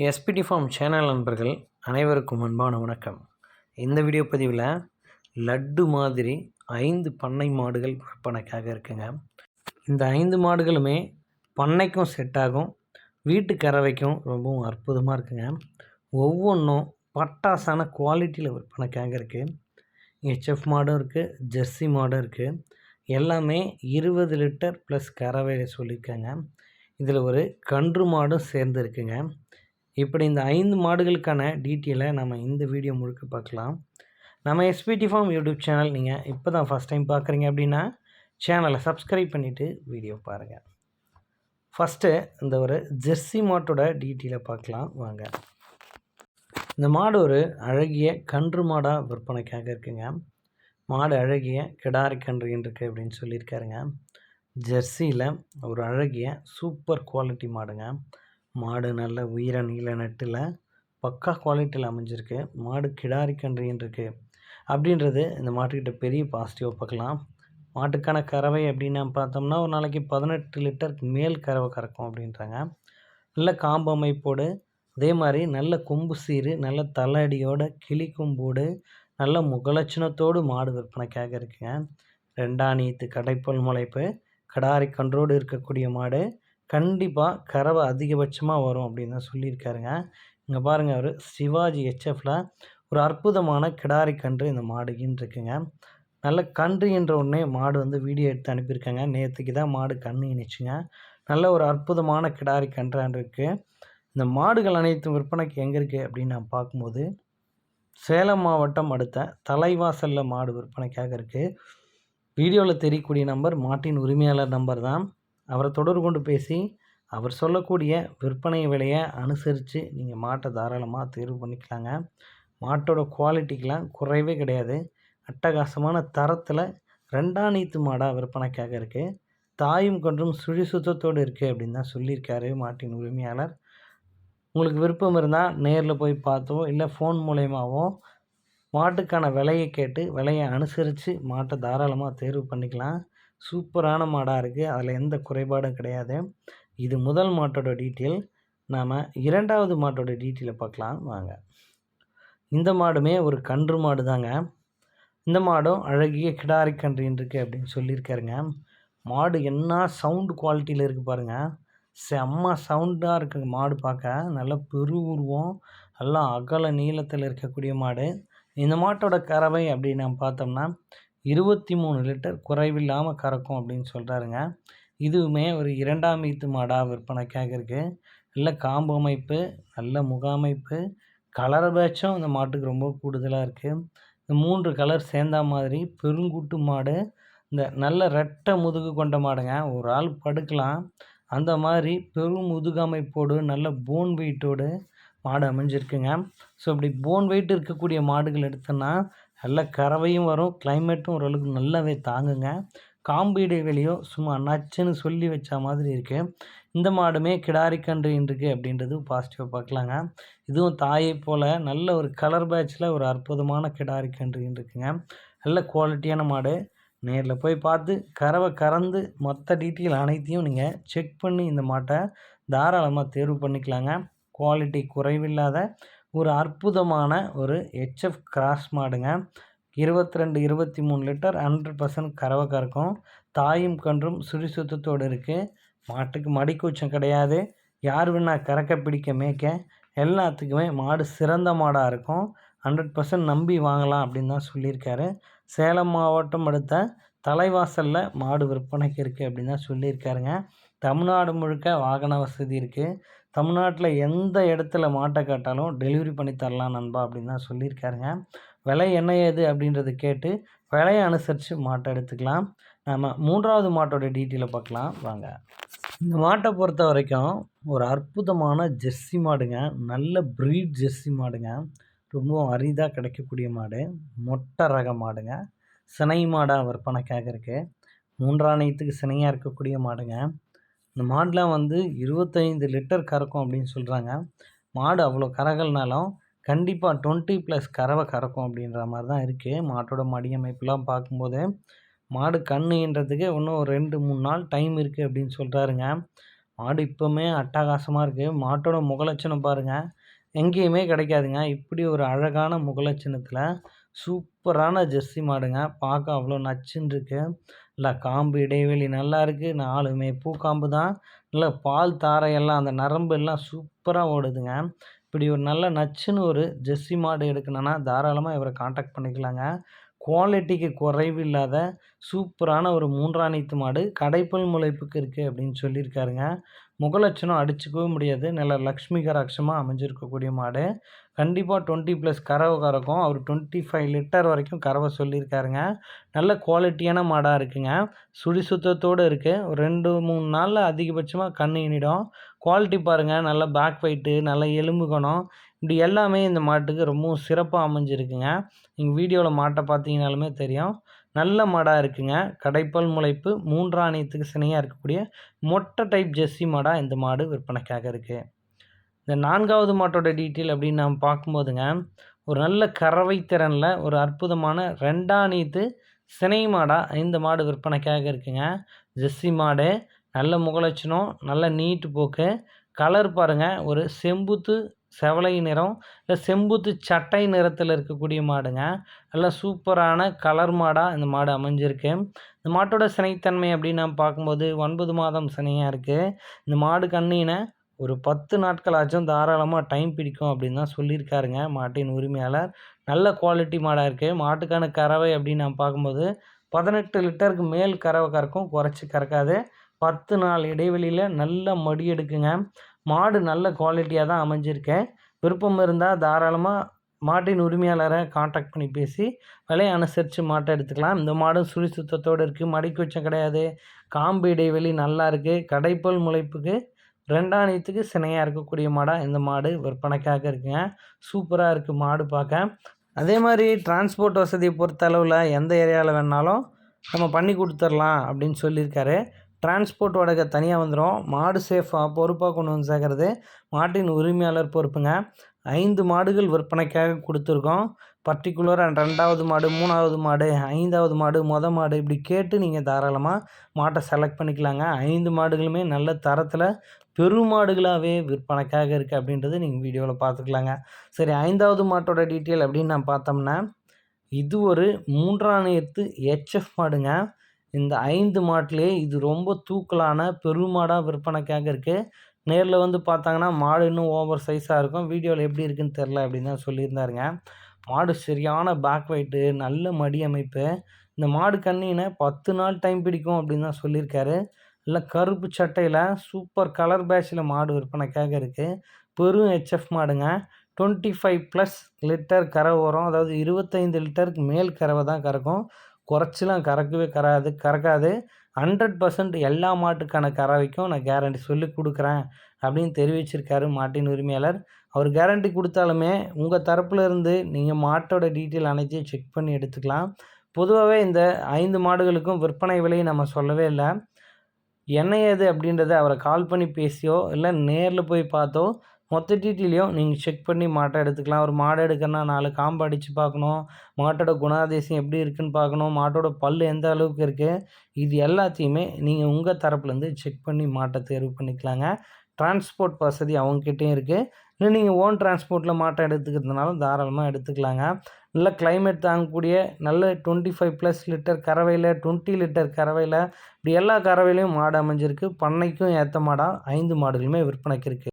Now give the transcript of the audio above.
SPD form channel நண்பர்கள் அனைவருக்கும் அன்பான வணக்கம். இந்த வீடியோ பதிவில் லட்டு மாதிரி 5 பண்ணை மாடுகள் விற்பனைக்காக இருக்குங்க. இந்த 5 மாடுகளுமே பண்ணைக்கும் செட் ஆகும், வீட்டு கறவைக்கும் ரொம்பவும் அற்புதமாக இருக்குங்க. ஒவ்வொன்றும் பட்டாசான குவாலிட்டியில் விற்பனைக்காக இருக்குது. ஹெச்எஃப் மாடும் இருக்குது, ஜெர்சி மாடும் இருக்குது. எல்லாமே 20 லிட்டர் ப்ளஸ் கறவையை சொல்லியிருக்காங்க. இதில் ஒரு கன்று மாடும் சேர்ந்து இருக்குங்க. இப்படி இந்த 5 மாடுகளுக்கான டீட்டெயிலை நம்ம இந்த வீடியோ முழுக்க பார்க்கலாம். நம்ம எஸ்பிடி ஃபார்ம் யூடியூப் சேனல் நீங்கள் இப்போ தான் ஃபஸ்ட் டைம் பார்க்குறீங்க அப்படின்னா சேனலை சப்ஸ்கிரைப் பண்ணிவிட்டு வீடியோ பாருங்கள். ஃபஸ்ட்டு இந்த ஒரு ஜெர்சி மாட்டோட டீட்டெயிலை பார்க்கலாம் வாங்க. இந்த மாடு ஒரு அழகிய கன்று மாடாக விற்பனைக்காக இருக்குங்க. மாடு அழகிய கிடாரி கன்று இருக்குது அப்படின்னு சொல்லியிருக்காருங்க. ஜெர்சியில் ஒரு அழகிய சூப்பர் குவாலிட்டி மாடுங்க. மாடு நல்ல உயர நீல நட்டில் பக்கா குவாலிட்டியில் அமைஞ்சிருக்கு. மாடு கிடாரி கன்றின்னு இருக்குது அப்படின்றது இந்த மாட்டுக்கிட்ட பெரிய பாசிட்டிவாக பார்க்கலாம். மாட்டுக்கான கறவை அப்படின்னு பார்த்தோம்னா ஒரு நாளைக்கு 18 லிட்டருக்கு மேல் கறவை கறக்கும் அப்படின்றாங்க. நல்ல காம்பு அமைப்போடு, அதே மாதிரி நல்ல கொம்பு சீரு, நல்ல தலையடியோட கிளி கொம்போடு, நல்ல முகலட்சணத்தோடு மாடு விற்பனைக்காக இருக்குங்க. 2ஆம் நீத்து கடைப்பல் முளைப்பு கிடாரி கன்றோடு இருக்கக்கூடிய மாடு. கண்டிப்பாக கறவை அதிகபட்சமாக வரும் அப்படின்னு தான் சொல்லியிருக்காருங்க. இங்கே பாருங்கள், அவர் சிவாஜி ஹெச்எஃப்பில் ஒரு அற்புதமான கிடாரி கன்று இந்த மாடுகின்னு இருக்குங்க. நல்ல கன்று என்ற உடனே மாடு வீடியோ எடுத்து அனுப்பியிருக்காங்க. நேற்றுக்கு தான் மாடு கன்று இணைச்சுங்க. நல்ல ஒரு அற்புதமான கிடாரி கன்றான் இருக்குது. இந்த மாடுகள் அனைத்தும் விற்பனைக்கு எங்கே இருக்குது அப்படின்னு நான் பார்க்கும்போது சேலம் மாவட்டம் அடுத்த தலைவாசலில் மாடு விற்பனைக்காக இருக்குது. வீடியோவில் தெரியக்கூடிய நம்பர் மாட்டின் உரிமையாளர் நம்பர் தான். அவரை தொடர்பு கொண்டு பேசி அவர் சொல்லக்கூடிய விற்பனை விலையை அனுசரித்து நீங்கள் மாட்டை தாராளமாக தேர்வு பண்ணிக்கலாங்க. மாட்டோட குவாலிட்டிக்கெலாம் குறைவே கிடையாது. அட்டகாசமான தரத்தில் 2ஆம் நீத்து மாடாக விற்பனைக்காக இருக்குது. தாயும் கன்றும் சுழி சுத்தத்தோடு இருக்குது அப்படின்னு தான் சொல்லியிருக்காரு மாட்டின் உரிமையாளர். உங்களுக்கு விருப்பம் இருந்தால் நேரில் போய் பார்த்தோ இல்லை ஃபோன் மூலயமாவோ மாட்டுக்கான விலையை கேட்டு விலையை அனுசரித்து மாட்டை தாராளமாக தேர்வு பண்ணிக்கலாம். சூப்பரான மாடாக இருக்குது, அதில் எந்த குறைபாடும் கிடையாது. இது முதல் மாட்டோட டீட்டெயில். நாம் 2வது மாட்டோட டீட்டெயிலை பார்க்கலாம் வாங்க. இந்த மாடுமே ஒரு கன்று மாடு தாங்க. இந்த மாடும் அழகிய கிடாரி கன்றின்னு இருக்குது அப்படின்னு சொல்லியிருக்காருங்க. மாடு என்ன சவுண்டு குவாலிட்டியில் இருக்குது பாருங்கள். செம்ம சவுண்டாக இருக்குது மாடு பார்க்க. நல்ல பெரு உருவம், நல்லா அகல நீளத்தில் இருக்கக்கூடிய மாடு. இந்த மாட்டோட கறவை அப்படின்னு நம்ம பார்த்தோம்னா 23 லிட்டர் குறைவில்லாமல் கறக்கும் அப்படின்னு சொல்கிறாருங்க. இதுவுமே ஒரு 2ஆம் ஈத்து மாடாக விற்பனைக்காக இருக்குது. நல்ல காம்பு அமைப்பு, நல்ல முக அமைப்பு, கலர் பேட்சும் இந்த மாட்டுக்கு ரொம்ப கூடுதலாக இருக்குது. இந்த 3 கலர் சேர்ந்தா மாதிரி பெருங்குட்டு மாடு. இந்த நல்ல ரெட்டை முதுகு கொண்ட மாடுங்க. ஒரு ஆள் படுக்கலாம் அந்த மாதிரி பெரும் முதுகு அமைப்போடு நல்ல போன் வெயிட்டோடு மாடு அமைஞ்சிருக்குங்க. ஸோ இப்படி போன் வெயிட் இருக்கக்கூடிய மாடுகள் எடுத்தோன்னா நல்ல கறவையும் வரும், கிளைமேட்டும் ஓரளவுக்கு நல்லாவே தாங்குங்க. காம்பு இடைவெளியோ சும்மா நச்சுன்னு சொல்லி வச்ச மாதிரி இருக்குது. இந்த மாடுமே கிடாரி கன்று இருக்குது அப்படின்றது பாசிட்டிவாக பார்க்கலாங்க. இதுவும் தாயை போல் நல்ல ஒரு கலர் பேட்சில் ஒரு அற்புதமான கிடாரி கன்று இருக்குங்க. நல்ல குவாலிட்டியான மாடு. நேரில் போய் பார்த்து கறவை கறந்து மொத்த டீட்டெயில் அனைத்தையும் நீங்கள் செக் பண்ணி இந்த மாட்டை தாராளமாக தேர்வு பண்ணிக்கலாங்க. குவாலிட்டி குறைவில்லாத ஒரு அற்புதமான ஒரு ஹெச்எஃப் கிராஸ் மாடுங்க. 22 23 லிட்டர் 100% கறவை கறக்கும். தாயும் கன்றும் சுழி சுத்தத்தோடு இருக்குது. மாட்டுக்கு மடிக்கூச்சம் கிடையாது. யார் வேணால் கறக்க பிடிக்க மேய்க்க எல்லாத்துக்குமே மாடு சிறந்த மாடாக இருக்கும். 100% நம்பி வாங்கலாம் அப்படின்னு தான் சொல்லியிருக்காரு. சேலம் மாவட்டம் அடுத்த தலைவாசலில் மாடு விற்பனைக்கு இருக்குது அப்படின்னு தான் சொல்லியிருக்காருங்க. தமிழ்நாடு முழுக்க வாகன வசதி இருக்குது. தமிழ்நாட்டில் எந்த இடத்துல மாட்டை கேட்டாலும் டெலிவரி பண்ணி தரலாம் நண்பா அப்படின்னு தான் சொல்லியிருக்காருங்க. விலை என்ன ஏது அப்படின்றத கேட்டு விலையை அனுசரித்து மாட்டை எடுத்துக்கலாம். நம்ம 3வது மாட்டோட டீட்டெயிலை பார்க்கலாம் வாங்க. இந்த மாட்டை பொறுத்த வரைக்கும் ஒரு அற்புதமான ஜெர்சி மாடுங்க. நல்ல ப்ரீட் ஜெர்சி மாடுங்க. ரொம்பவும் அரிதாக கிடைக்கக்கூடிய மாடு. மொட்டை ரக மாடுங்க. சினை மாடாக விற்பனைக்காக இருக்குது. 3ஆம் நீத்துக்கு சினையாக இருக்கக்கூடிய மாடுங்க. இந்த மாடெலாம் 25 லிட்டர் கறக்கும் அப்படின்னு சொல்கிறாங்க. மாடு அவ்வளோ கறகல்னாலும் கண்டிப்பாக 20+ கறவை கறக்கும் அப்படின்ற மாதிரி தான் இருக்குது. மாட்டோட மடி அமைப்புலாம் பார்க்கும்போது மாடு கன்றுன்றதுக்கு இன்னும் ஒரு 2-3 நாள் டைம் இருக்குது அப்படின்னு சொல்கிறாருங்க. மாடு இப்போவுமே அட்டகாசமாக இருக்குது. மாட்டோட முகலட்சணம் பாருங்கள், எங்கேயுமே கிடைக்காதுங்க. இப்படி ஒரு அழகான முகலட்சணத்தில் சூப்பரான ஜெர்சி மாடுங்க. பார்க்க அவ்வளோ நச்சுன்னு இருக்கு. நல்லா காம்பு இடைவெளி நல்லா இருக்குது. 4மே பூக்காம்பு தான். நல்லா பால் தாரையெல்லாம் அந்த நரம்பு எல்லாம் சூப்பராக ஓடுதுங்க. இப்படி ஒரு நல்ல நச்சுன்னு ஒரு ஜெர்சி மாடு எடுக்கணும்னா தாராளமாக இவரை காண்டாக்ட் பண்ணிக்கலாங்க. குவாலிட்டிக்கு குறைவு இல்லாத சூப்பரான ஒரு 3 மாடு கடைப்பல் முளைப்புக்கு இருக்குது அப்படின்னு சொல்லியிருக்காருங்க. முகலட்சணம் அடிச்சுக்கவே முடியாது. நல்ல லக்ஷ்மி கராட்சமாக அமைஞ்சிருக்கக்கூடிய மாடு. கண்டிப்பாக 20+ கறவை கறக்கும். அவர் 25 லிட்டர் வரைக்கும் கறவை சொல்லியிருக்காருங்க. நல்ல குவாலிட்டியான மாடாக இருக்குங்க. சுழி சுத்தத்தோடு இருக்குது. ஒரு 2-3 நாளில் அதிகபட்சமாக கன்று ஈனிடும். குவாலிட்டி பாருங்கள், நல்ல பேக் வெயிட்டு, நல்ல எலும்பு குணம், இப்படி எல்லாமே இந்த மாட்டுக்கு ரொம்பவும் சிறப்பாக அமைஞ்சிருக்குங்க. நீங்கள் வீடியோவில் மாட்டை பார்த்தீங்கனாலுமே தெரியும். நல்ல மாடாக இருக்குங்க. கடைப்பல் முளைப்பு 3 ஆணியத்துக்கு சினையாக இருக்கக்கூடிய மொட்டை டைப் ஜெர்சி மாடாக இந்த மாடு விற்பனைக்காக இருக்குது. இந்த 4வது மாட்டோட டீட்டெயில் அப்படின்னு நாம் பார்க்கும்போதுங்க, ஒரு நல்ல கறவை திறனில் ஒரு அற்புதமான 2 ஆணியத்து சினை மாடாக இந்த மாடு விற்பனைக்காக இருக்குங்க. ஜெர்சி மாடு, நல்ல முகலட்சணம், நல்ல நீட்டு போக்கு, கலர் பாருங்கள், ஒரு செம்புத்து செவலை நிறம் இல்லை செம்புத்து சட்டை நிறத்தில் இருக்கக்கூடிய மாடுங்க. நல்லா சூப்பரான கலர் மாடாக இந்த மாடு அமைஞ்சிருக்கு. இந்த மாட்டோட சினைத்தன்மை அப்படின்னு நாம் பார்க்கும்போது 9 மாதம் சினையாக இருக்குது. இந்த மாடு கண்ணின ஒரு 10 நாட்களாச்சும் தாராளமாக டைம் பிடிக்கும் அப்படின்னு தான் சொல்லியிருக்காருங்க மாட்டின் உரிமையாளர். நல்ல குவாலிட்டி மாடாக இருக்குது. மாட்டுக்கான கறவை அப்படின்னு நாம் பார்க்கும்போது 18 லிட்டருக்கு மேல் கறவை கறக்கும், குறைச்சி கறக்காது. 10 நாள் இடைவெளியில் நல்ல மடி எடுக்குங்க. மாடு நல்ல குவாலிட்டியாக தான் அமைஞ்சிருக்கேன். விருப்பம் இருந்தால் தாராளமாக மாட்டின் உரிமையாளரை காண்டாக்ட் பண்ணி பேசி விலையை அனுசரித்து மாட்டை எடுத்துக்கலாம். இந்த மாடும் சுழி சுத்தத்தோடு இருக்குது. மடிக்கு வச்சம் கிடையாது. காம்பு இடைவெளி நல்லா இருக்குது. கடைப்பல் முளைப்புக்கு 2 ஆணியத்துக்கு சினையாக இருக்கக்கூடிய மாடாக இந்த மாடு விற்பனைக்காக இருக்குங்க. சூப்பராக இருக்குது மாடு பார்க்க. அதே மாதிரி டிரான்ஸ்போர்ட் வசதியை பொறுத்த அளவில் எந்த ஏரியாவில் வேணாலும் நம்ம பண்ணி கொடுத்துர்லாம் அப்படின்னு சொல்லியிருக்காரு. டிரான்ஸ்போர்ட் வாடகை தனியாக வந்துடும். மாடு சேஃபாக பொறுப்பாக கொண்டு வந்து சேர்க்குறது மாட்டின் உரிமையாளர் பொறுப்புங்க. 5 மாடுகள் விற்பனைக்காக கொடுத்துருக்கோம். பர்டிகுலராக 2வது மாடு, 3வது மாடு, 5வது மாடு, மாடு இப்படி கேட்டு நீங்கள் தாராளமாக மாட்டை செலக்ட் பண்ணிக்கலாங்க. 5 மாடுகளுமே நல்ல தரத்தில் பெருமாடுகளாகவே விற்பனைக்காக இருக்குது அப்படின்றது நீங்கள் வீடியோவில் பார்த்துக்கலாங்க. சரி, 5வது மாட்டோட டீட்டெயில் அப்படின்னு நான் பார்த்தோம்னா, இது ஒரு 3 ஆணியத்து HF மாடுங்க. இந்த 5 மாட்டிலே இது ரொம்ப தூக்கலான பெருமாடாக விற்பனைக்காக இருக்குது. நேரில் வந்து பார்த்தாங்கன்னா மாடு இன்னும் ஓவர் சைஸாக இருக்கும். வீடியோவில் எப்படி இருக்குன்னு தெரில அப்படின்னு தான் சொல்லியிருந்தாருங்க. மாடு சரியான பேக் வெயிட்டு, நல்ல மடி அமைப்பு. இந்த மாடு கண்ணின 10 நாள் டைம் பிடிக்கும் அப்படின்னு தான் சொல்லியிருக்காரு. இல்லை கருப்பு சட்டையில் சூப்பர் கலர் பேட்சில் மாடு விற்பனைக்காக இருக்குது. பெரும் HF மாடுங்க. 25+ லிட்டர் கறவை வரும். அதாவது 25 லிட்டருக்கு மேல் கறவை தான் கறக்கும். குறைச்சிலாம் கறக்காது. 100% எல்லா மாட்டுக்கான கறவைக்கும் நான் கேரண்டி சொல்லி கொடுக்குறேன் அப்படின்னு தெரிவிச்சிருக்காரு மாட்டின் உரிமையாளர். அவர் கேரண்டி கொடுத்தாலுமே உங்கள் தரப்பில் இருந்து நீங்கள் மாட்டோட டீட்டெயில் அனைத்தையும் செக் பண்ணி எடுத்துக்கலாம். பொதுவாகவே இந்த 5 மாடுகளுக்கும் விற்பனை விலையை நம்ம சொல்லவே இல்லை. என்ன ஏது அப்படின்றத அவரை கால் பண்ணி பேசியோ இல்லை நேரில் போய் பார்த்தோ மொத்த டீட்டெயிலையும் நீங்கள் செக் பண்ணி மாட்டை எடுத்துக்கலாம். ஒரு மாடு எடுக்கணும்னா 4 காம்பு அடித்து பார்க்கணும். மாட்டோட குணாதிசயம் எப்படி இருக்குதுன்னு பார்க்கணும். மாட்டோட பல் எந்த அளவுக்கு இருக்குது. இது எல்லாத்தையுமே நீங்கள் உங்கள் தரப்புலேருந்து செக் பண்ணி மாட்டை தேர்வு பண்ணிக்கலாங்க. டிரான்ஸ்போர்ட் வசதி அவங்ககிட்டையும் இருக்குது. இல்லை நீங்கள் ஓன் டிரான்ஸ்போர்ட்டில் மாட்டை எடுத்துக்கிறதுனாலும் தாராளமாக எடுத்துக்கலாங்க. நல்ல கிளைமேட் தாங்கக்கூடிய நல்ல 25+ லிட்டர் கறவையில், 20 லிட்டர் கறவையில், இப்படி எல்லா கறவையிலையும் மாடு அமைஞ்சிருக்கு. பண்ணைக்கும் ஏற்ற மாடாக 5 மாடுகளுமே விற்பனைக்கு இருக்குது.